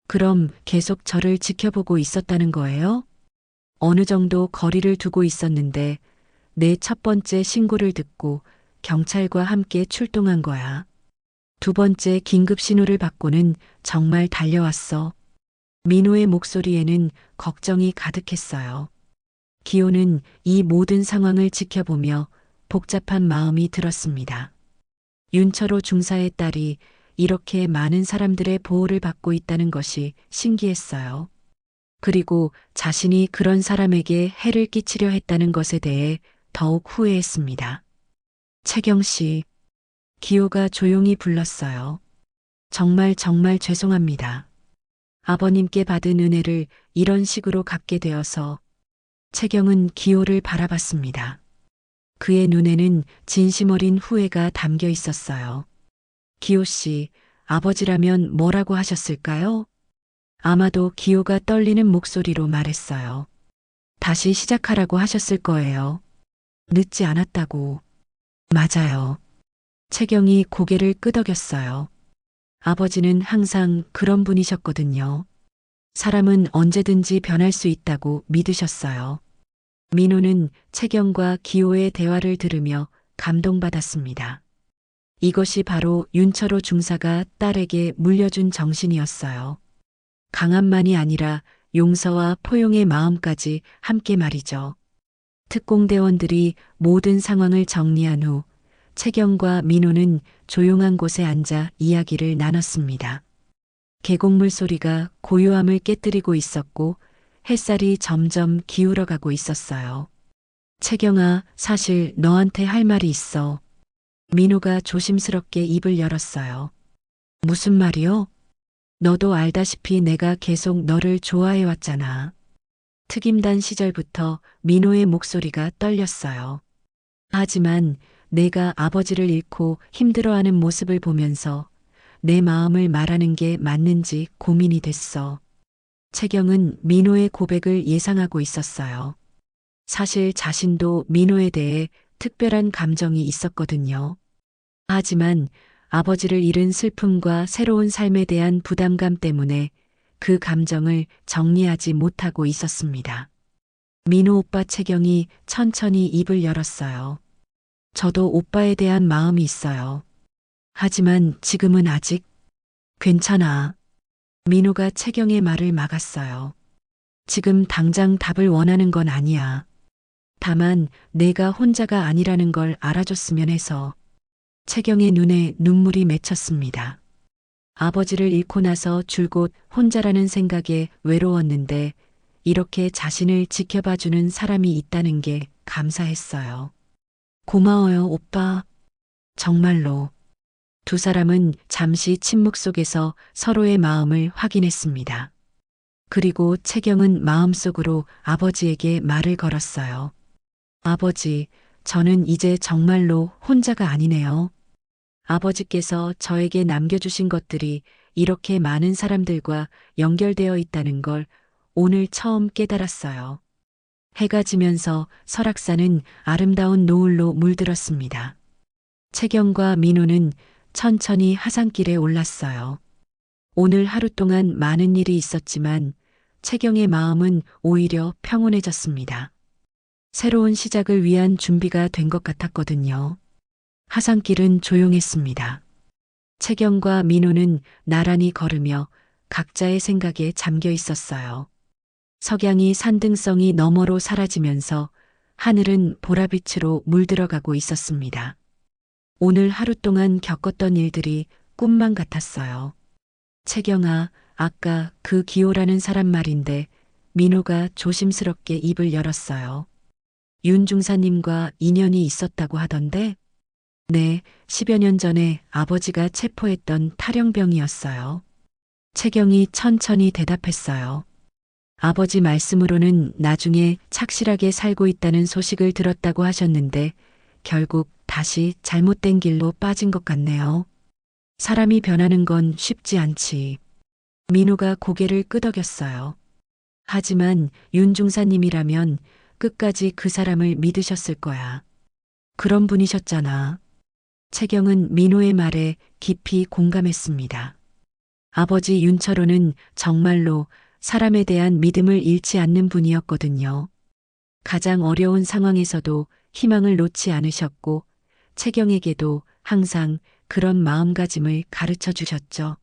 S4: 그럼 계속 저를 지켜보고 있었다는 거예요? 어느 정도 거리를 두고 있었는데 내 첫 번째 신고를 듣고 경찰과 함께 출동한 거야. 두 번째 긴급 신호를 받고는 정말 달려왔어. 민호의 목소리에는 걱정이 가득했어요. 기호는 이 모든 상황을 지켜보며 복잡한 마음이 들었습니다. 윤철호 중사의 딸이 이렇게 많은 사람들의 보호를 받고 있다는 것이 신기했어요. 그리고 자신이 그런 사람에게 해를 끼치려 했다는 것에 대해 더욱 후회했습니다. 최경 씨, 기호가 조용히 불렀어요. 정말 죄송합니다. 아버님께 받은 은혜를 이런 식으로 갚게 되어서. 최경은 기호를 바라봤습니다. 그의 눈에는 진심 어린 후회가 담겨 있었어요. 기호 씨, 아버지라면 뭐라고 하셨을까요? 아마도 기호가 떨리는 목소리로 말했어요. 다시 시작하라고 하셨을 거예요. 늦지 않았다고. 맞아요. 최경이 고개를 끄덕였어요. 아버지는 항상 그런 분이셨거든요. 사람은 언제든지 변할 수 있다고 믿으셨어요. 민호는 최경과 기호의 대화를 들으며 감동받았습니다. 이것이 바로 윤철호 중사가 딸에게 물려준 정신이었어요. 강함만이 아니라 용서와 포용의 마음까지 함께 말이죠. 특공대원들이 모든 상황을 정리한 후 최경과 민호는 조용한 곳에 앉아 이야기를 나눴습니다. 계곡물 소리가 고요함을 깨뜨리고 있었고 햇살이 점점 기울어가고 있었어요. 최경아, 사실 너한테 할 말이 있어. 민호가 조심스럽게 입을 열었어요. 무슨 말이요? 너도 알다시피 내가 계속 너를 좋아해왔잖아. 특임단 시절부터 민호의 목소리가 떨렸어요. 하지만 내가 아버지를 잃고 힘들어하는 모습을 보면서 내 마음을 말하는 게 맞는지 고민이 됐어. 최경은 민호의 고백을 예상하고 있었어요. 사실 자신도 민호에 대해 특별한 감정이 있었거든요. 하지만 아버지를 잃은 슬픔과 새로운 삶에 대한 부담감 때문에 그 감정을 정리하지 못하고 있었습니다. 민호 오빠 최경이 천천히 입을 열었어요. 저도 오빠에 대한 마음이 있어요. 하지만 지금은 아직 괜찮아. 민호가 최경의 말을 막았어요. 지금 당장 답을 원하는 건 아니야. 다만 내가 혼자가 아니라는 걸 알아줬으면 해서. 최경의 눈에 눈물이 맺혔습니다. 아버지를 잃고 나서 줄곧 혼자라는 생각에 외로웠는데 이렇게 자신을 지켜봐주는 사람이 있다는 게 감사했어요. 고마워요, 오빠. 정말로. 두 사람은 잠시 침묵 속에서 서로의 마음을 확인했습니다. 그리고 최경은 마음속으로 아버지에게 말을 걸었어요. 아버지, 저는 이제 정말로 혼자가 아니네요. 아버지께서 저에게 남겨주신 것들이 이렇게 많은 사람들과 연결되어 있다는 걸 오늘 처음 깨달았어요. 해가 지면서 설악산은 아름다운 노을로 물들었습니다. 채경과 민호는 천천히 하산길에 올랐어요. 오늘 하루 동안 많은 일이 있었지만 채경의 마음은 오히려 평온해졌습니다. 새로운 시작을 위한 준비가 된 것 같았거든요. 하산길은 조용했습니다. 채경과 민호는 나란히 걸으며 각자의 생각에 잠겨 있었어요. 석양이 산등성이 너머로 사라지면서 하늘은 보라빛으로 물들어가고 있었습니다. 오늘 하루 동안 겪었던 일들이 꿈만 같았어요. 채경아, 아까 그 기호라는 사람 말인데 민호가 조심스럽게 입을 열었어요. 윤 중사님과 인연이 있었다고 하던데? 네, 10여 년 전에 아버지가 체포했던 탈영병이었어요. 채경이 천천히 대답했어요. 아버지 말씀으로는 나중에 착실하게 살고 있다는 소식을 들었다고 하셨는데 결국 다시 잘못된 길로 빠진 것 같네요. 사람이 변하는 건 쉽지 않지. 민호가 고개를 끄덕였어요. 하지만 윤 중사님이라면 끝까지 그 사람을 믿으셨을 거야. 그런 분이셨잖아. 채경은 민호의 말에 깊이 공감했습니다. 아버지 윤철호는 정말로 사람에 대한 믿음을 잃지 않는 분이었거든요. 가장 어려운 상황에서도 희망을 놓지 않으셨고 채경에게도 항상 그런 마음가짐을 가르쳐 주셨죠.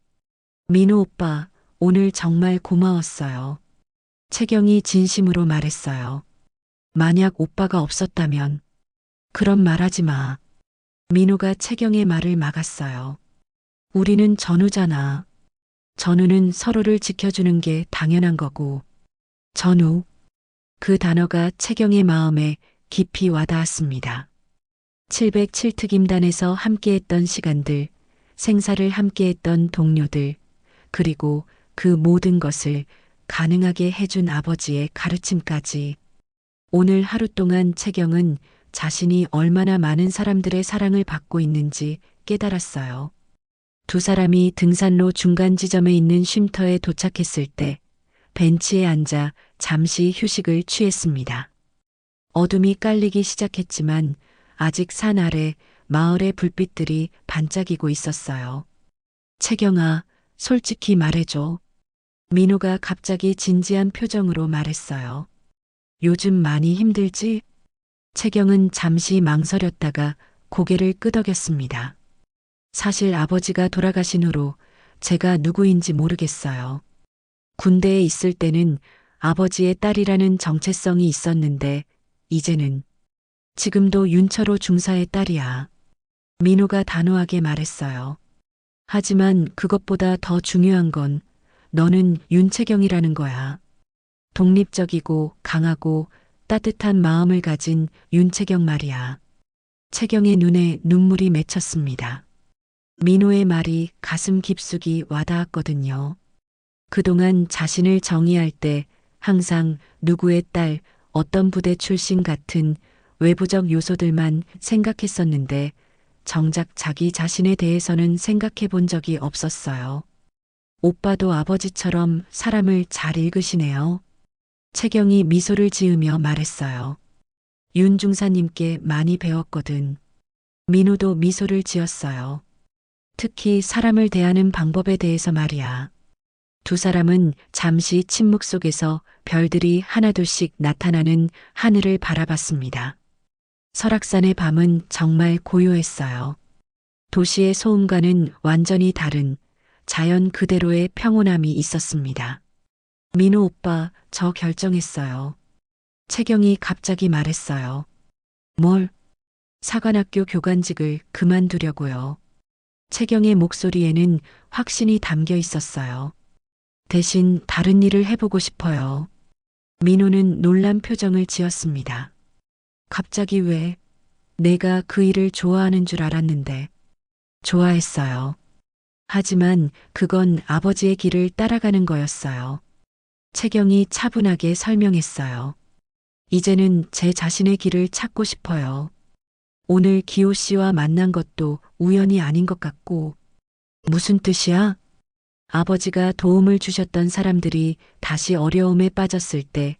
S4: 민호 오빠, 오늘 정말 고마웠어요. 채경이 진심으로 말했어요. 만약 오빠가 없었다면 그런 말하지 마. 민호가 채경의 말을 막았어요. 우리는 전우잖아. 전우는 서로를 지켜주는 게 당연한 거고. 전우. 그 단어가 채경의 마음에 깊이 와닿았습니다. 707특임단에서 함께했던 시간들, 생사를 함께했던 동료들, 그리고 그 모든 것을 가능하게 해준 아버지의 가르침까지. 오늘 하루 동안 채경은 자신이 얼마나 많은 사람들의 사랑을 받고 있는지 깨달았어요. 두 사람이 등산로 중간 지점에 있는 쉼터에 도착했을 때 벤치에 앉아 잠시 휴식을 취했습니다. 어둠이 깔리기 시작했지만 아직 산 아래 마을의 불빛들이 반짝이고 있었어요. 채경아, 솔직히 말해줘. 민호가 갑자기 진지한 표정으로 말했어요. 요즘 많이 힘들지? 채경은 잠시 망설였다가 고개를 끄덕였습니다. 사실 아버지가 돌아가신 후로 제가 누구인지 모르겠어요. 군대에 있을 때는 아버지의 딸이라는 정체성이 있었는데 이제는 지금도 윤철호 중사의 딸이야. 민호가 단호하게 말했어요. 하지만 그것보다 더 중요한 건 너는 윤채경이라는 거야. 독립적이고 강하고 따뜻한 마음을 가진 윤채경 말이야. 채경의 눈에 눈물이 맺혔습니다. 민호의 말이 가슴 깊숙이 와닿았거든요. 그동안 자신을 정의할 때 항상 누구의 딸, 어떤 부대 출신 같은 외부적 요소들만 생각했었는데 정작 자기 자신에 대해서는 생각해 본 적이 없었어요. 오빠도 아버지처럼 사람을 잘 읽으시네요. 채경이 미소를 지으며 말했어요. 윤 중사님께 많이 배웠거든. 민호도 미소를 지었어요. 특히 사람을 대하는 방법에 대해서 말이야. 두 사람은 잠시 침묵 속에서 별들이 하나둘씩 나타나는 하늘을 바라봤습니다. 설악산의 밤은 정말 고요했어요. 도시의 소음과는 완전히 다른 자연 그대로의 평온함이 있었습니다. 민호 오빠, 저 결정했어요. 채경이 갑자기 말했어요. 뭘? 사관학교 교관직을 그만두려고요. 채경의 목소리에는 확신이 담겨 있었어요. 대신 다른 일을 해보고 싶어요. 민호는 놀란 표정을 지었습니다. 갑자기 왜? 내가 그 일을 좋아하는 줄 알았는데. 좋아했어요. 하지만 그건 아버지의 길을 따라가는 거였어요. 채경이 차분하게 설명했어요. 이제는 제 자신의 길을 찾고 싶어요. 오늘 기호 씨와 만난 것도 우연이 아닌 것 같고. 무슨 뜻이야? 아버지가 도움을 주셨던 사람들이 다시 어려움에 빠졌을 때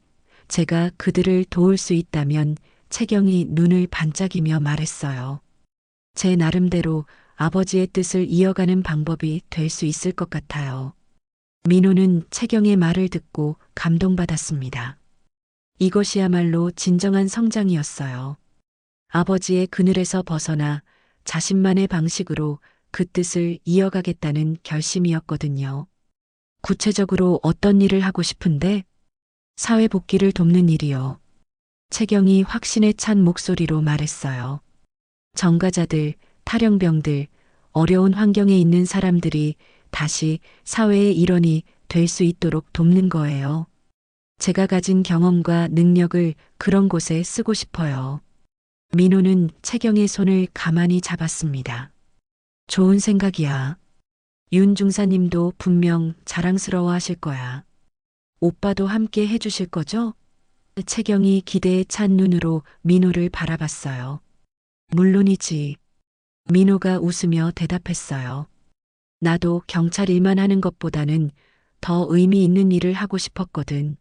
S4: 제가 그들을 도울 수 있다면 채경이 눈을 반짝이며 말했어요. 제 나름대로 아버지의 뜻을 이어가는 방법이 될 수 있을 것 같아요. 민호는 채경의 말을 듣고 감동받았습니다. 이것이야말로 진정한 성장이었어요. 아버지의 그늘에서 벗어나 자신만의 방식으로 그 뜻을 이어가겠다는 결심이었거든요. 구체적으로 어떤 일을 하고 싶은데? 사회복귀를 돕는 일이요. 채경이 확신에 찬 목소리로 말했어요. 정가자들, 탈영병들, 어려운 환경에 있는 사람들이 다시 사회의 일원이 될 수 있도록 돕는 거예요. 제가 가진 경험과 능력을 그런 곳에 쓰고 싶어요. 민호는 채경의 손을 가만히 잡았습니다. 좋은 생각이야. 윤 중사님도 분명 자랑스러워 하실 거야. 오빠도 함께 해주실 거죠? 채경이 기대에 찬 눈으로 민호를 바라봤어요. 물론이지. 민호가 웃으며 대답했어요. 나도 경찰 일만 하는 것보다는 더 의미 있는 일을 하고 싶었거든.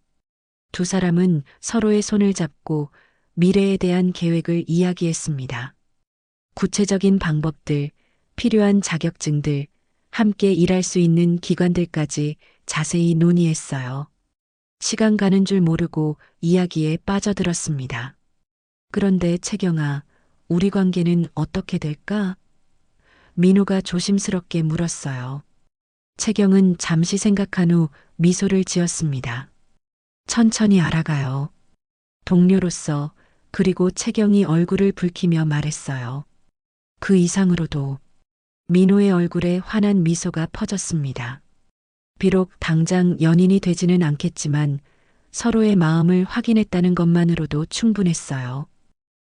S4: 두 사람은 서로의 손을 잡고 미래에 대한 계획을 이야기했습니다. 구체적인 방법들, 필요한 자격증들, 함께 일할 수 있는 기관들까지 자세히 논의했어요. 시간 가는 줄 모르고 이야기에 빠져들었습니다. 그런데 채경아, 우리 관계는 어떻게 될까? 민호가 조심스럽게 물었어요. 채경은 잠시 생각한 후 미소를 지었습니다. 천천히 알아가요. 동료로서, 그리고 채경이 얼굴을 붉히며 말했어요. 그 이상으로도. 민호의 얼굴에 환한 미소가 퍼졌습니다. 비록 당장 연인이 되지는 않겠지만 서로의 마음을 확인했다는 것만으로도 충분했어요.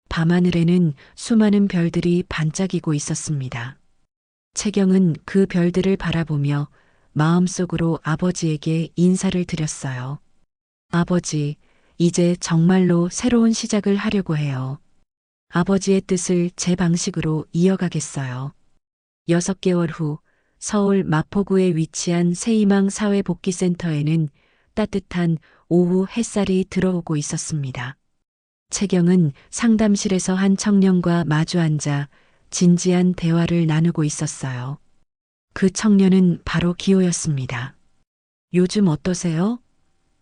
S4: 밤하늘에는 수많은 별들이 반짝이고 있었습니다. 채경은 그 별들을 바라보며 마음속으로 아버지에게 인사를 드렸어요. 아버지, 이제 정말로 새로운 시작을 하려고 해요. 아버지의 뜻을 제 방식으로 이어가겠어요. 6개월 후 서울 마포구에 위치한 새희망 사회복지센터에는 따뜻한 오후 햇살이 들어오고 있었습니다. 채경은 상담실에서 한 청년과 마주 앉아 진지한 대화를 나누고 있었어요. 그 청년은 바로 기호였습니다. 요즘 어떠세요?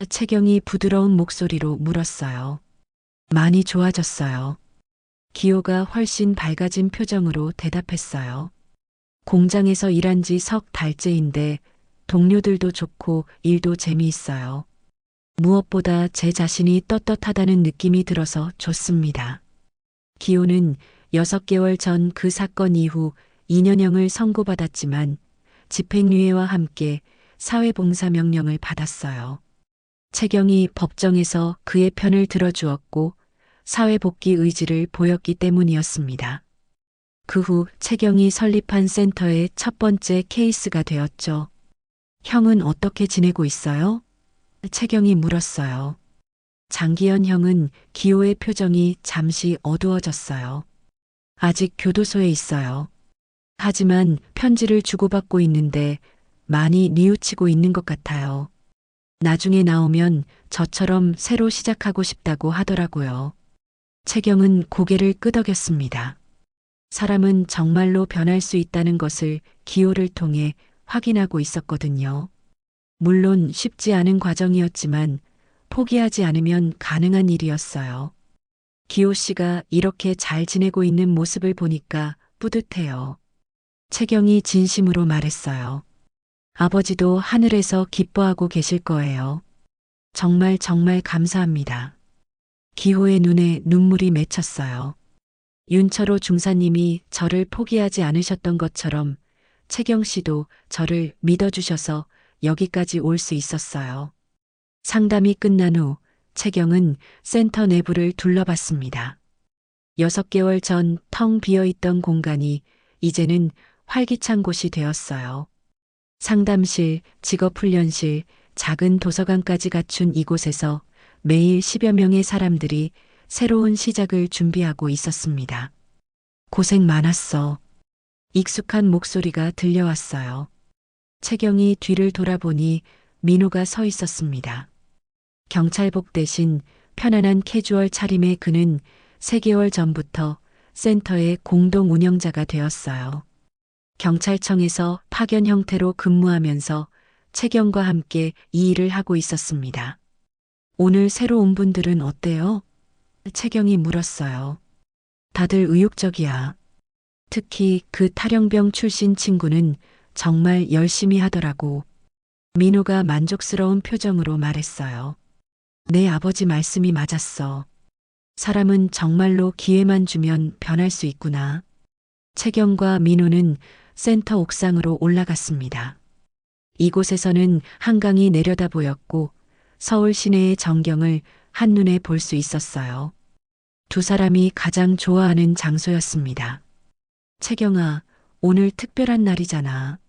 S4: 채경이 부드러운 목소리로 물었어요. 많이 좋아졌어요. 기호가 훨씬 밝아진 표정으로 대답했어요. 공장에서 일한 지 석 달째인데 동료들도 좋고 일도 재미있어요. 무엇보다 제 자신이 떳떳하다는 느낌이 들어서 좋습니다. 기호는 6개월 전 그 사건 이후 2년형을 선고받았지만 집행유예와 함께 사회봉사 명령을 받았어요. 채경이 법정에서 그의 편을 들어주었고 사회복귀 의지를 보였기 때문이었습니다. 그 후 채경이 설립한 센터의 첫 번째 케이스가 되었죠. 형은 어떻게 지내고 있어요? 채경이 물었어요. 장기현 형은 기호의 표정이 잠시 어두워졌어요. 아직 교도소에 있어요. 하지만 편지를 주고받고 있는데 많이 뉘우치고 있는 것 같아요. 나중에 나오면 저처럼 새로 시작하고 싶다고 하더라고요. 채경은 고개를 끄덕였습니다. 사람은 정말로 변할 수 있다는 것을 기호를 통해 확인하고 있었거든요. 물론 쉽지 않은 과정이었지만 포기하지 않으면 가능한 일이었어요. 기호 씨가 이렇게 잘 지내고 있는 모습을 보니까 뿌듯해요. 채경이 진심으로 말했어요. 아버지도 하늘에서 기뻐하고 계실 거예요. 정말 정말 감사합니다. 기호의 눈에 눈물이 맺혔어요. 윤철호 중사님이 저를 포기하지 않으셨던 것처럼 채경 씨도 저를 믿어주셔서 여기까지 올 수 있었어요. 상담이 끝난 후 채경은 센터 내부를 둘러봤습니다. 6개월 전 텅 비어있던 공간이 이제는 활기찬 곳이 되었어요. 상담실, 직업훈련실, 작은 도서관까지 갖춘 이곳에서 매일 10여 명의 사람들이 새로운 시작을 준비하고 있었습니다. 고생 많았어. 익숙한 목소리가 들려왔어요. 채경이 뒤를 돌아보니 민호가 서 있었습니다. 경찰복 대신 편안한 캐주얼 차림의 그는 3개월 전부터 센터의 공동 운영자가 되었어요. 경찰청에서 파견 형태로 근무하면서 채경과 함께 이 일을 하고 있었습니다. 오늘 새로 온 분들은 어때요? 채경이 물었어요. 다들 의욕적이야. 특히 그 탈영병 출신 친구는 정말 열심히 하더라고. 민호가 만족스러운 표정으로 말했어요. 내 아버지 말씀이 맞았어. 사람은 정말로 기회만 주면 변할 수 있구나. 채경과 민호는 센터 옥상으로 올라갔습니다. 이곳에서는 한강이 내려다 보였고 서울 시내의 전경을 한눈에 볼 수 있었어요. 두 사람이 가장 좋아하는 장소였습니다. 채경아, 오늘 특별한 날이잖아.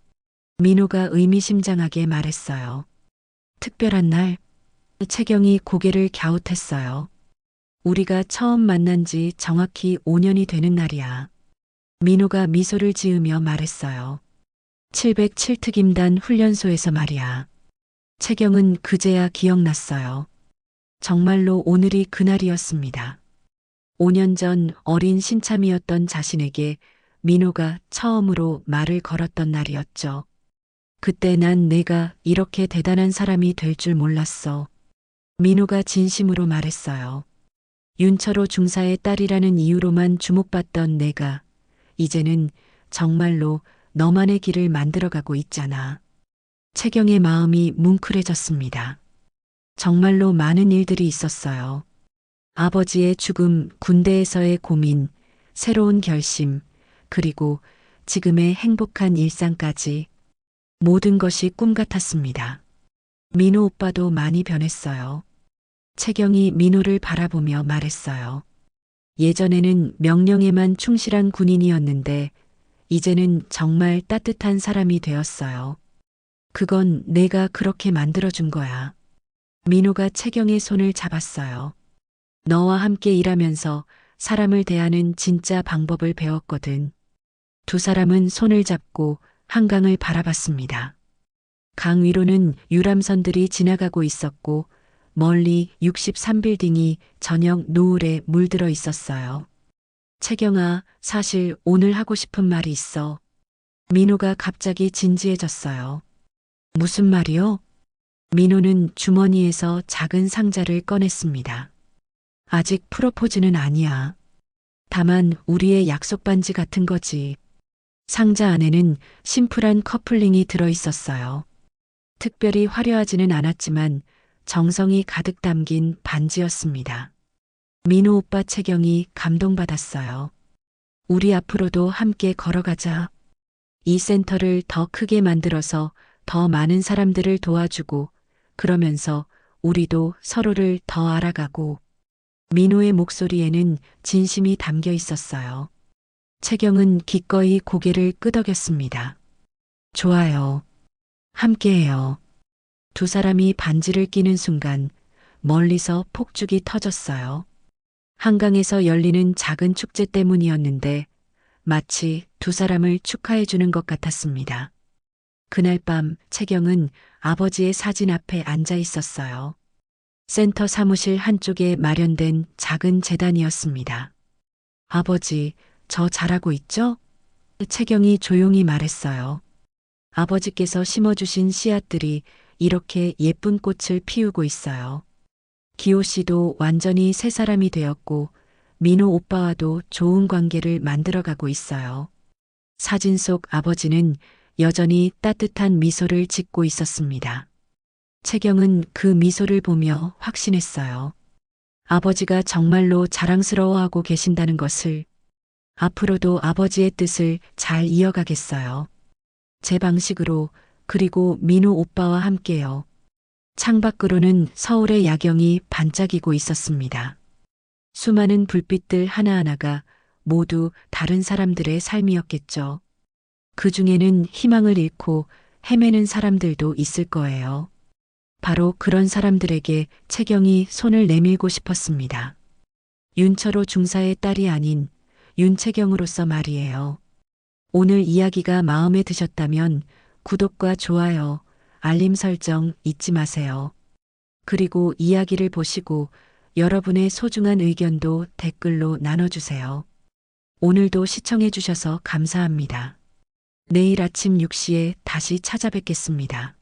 S4: 민호가 의미심장하게 말했어요. 특별한 날? 채경이 고개를 갸웃했어요. 우리가 처음 만난 지 정확히 5년이 되는 날이야. 민호가 미소를 지으며 말했어요. 707특임단 훈련소에서 말이야. 채경은 그제야 기억났어요. 정말로 오늘이 그날이었습니다. 5년 전 어린 신참이었던 자신에게 민호가 처음으로 말을 걸었던 날이었죠. 그때 난 내가 이렇게 대단한 사람이 될 줄 몰랐어. 민호가 진심으로 말했어요. 윤철호 중사의 딸이라는 이유로만 주목받던 내가 이제는 정말로 너만의 길을 만들어가고 있잖아. 채경의 마음이 뭉클해졌습니다. 정말로 많은 일들이 있었어요. 아버지의 죽음, 군대에서의 고민, 새로운 결심, 그리고 지금의 행복한 일상까지 모든 것이 꿈 같았습니다. 민호 오빠도 많이 변했어요. 채경이 민호를 바라보며 말했어요. 예전에는 명령에만 충실한 군인이었는데 이제는 정말 따뜻한 사람이 되었어요. 그건 내가 그렇게 만들어준 거야. 민호가 채경의 손을 잡았어요. 너와 함께 일하면서 사람을 대하는 진짜 방법을 배웠거든. 두 사람은 손을 잡고 한강을 바라봤습니다. 강 위로는 유람선들이 지나가고 있었고 멀리 63빌딩이 저녁 노을에 물들어 있었어요. 채경아, 사실 오늘 하고 싶은 말이 있어. 민호가 갑자기 진지해졌어요. 무슨 말이요? 민호는 주머니에서 작은 상자를 꺼냈습니다. 아직 프로포즈는 아니야. 다만 우리의 약속 반지 같은 거지. 상자 안에는 심플한 커플링이 들어 있었어요. 특별히 화려하지는 않았지만 정성이 가득 담긴 반지였습니다. 민호 오빠 채경이 감동받았어요. 우리 앞으로도 함께 걸어가자. 이 센터를 더 크게 만들어서 더 많은 사람들을 도와주고 그러면서 우리도 서로를 더 알아가고. 민호의 목소리에는 진심이 담겨 있었어요. 채경은 기꺼이 고개를 끄덕였습니다. 좋아요. 함께해요. 두 사람이 반지를 끼는 순간 멀리서 폭죽이 터졌어요. 한강에서 열리는 작은 축제 때문이었는데 마치 두 사람을 축하해 주는 것 같았습니다. 그날 밤 채경은 아버지의 사진 앞에 앉아 있었어요. 센터 사무실 한쪽에 마련된 작은 재단이었습니다. 아버지, 저 잘하고 있죠? 채경이 조용히 말했어요. 아버지께서 심어주신 씨앗들이 이렇게 예쁜 꽃을 피우고 있어요. 기호 씨도 완전히 새 사람이 되었고 민호 오빠와도 좋은 관계를 만들어가고 있어요. 사진 속 아버지는 여전히 따뜻한 미소를 짓고 있었습니다. 채경은 그 미소를 보며 확신했어요. 아버지가 정말로 자랑스러워하고 계신다는 것을. 앞으로도 아버지의 뜻을 잘 이어가겠어요. 제 방식으로, 그리고 민호 오빠와 함께요. 창밖으로는 서울의 야경이 반짝이고 있었습니다. 수많은 불빛들 하나하나가 모두 다른 사람들의 삶이었겠죠. 그 중에는 희망을 잃고 헤매는 사람들도 있을 거예요. 바로 그런 사람들에게 채경이 손을 내밀고 싶었습니다. 윤철호 중사의 딸이 아닌 윤채경으로서 말이에요. 오늘 이야기가 마음에 드셨다면 구독과 좋아요, 알림 설정 잊지 마세요. 그리고 이야기를 보시고 여러분의 소중한 의견도 댓글로 나눠주세요. 오늘도 시청해주셔서 감사합니다. 내일 아침 6시에 다시 찾아뵙겠습니다.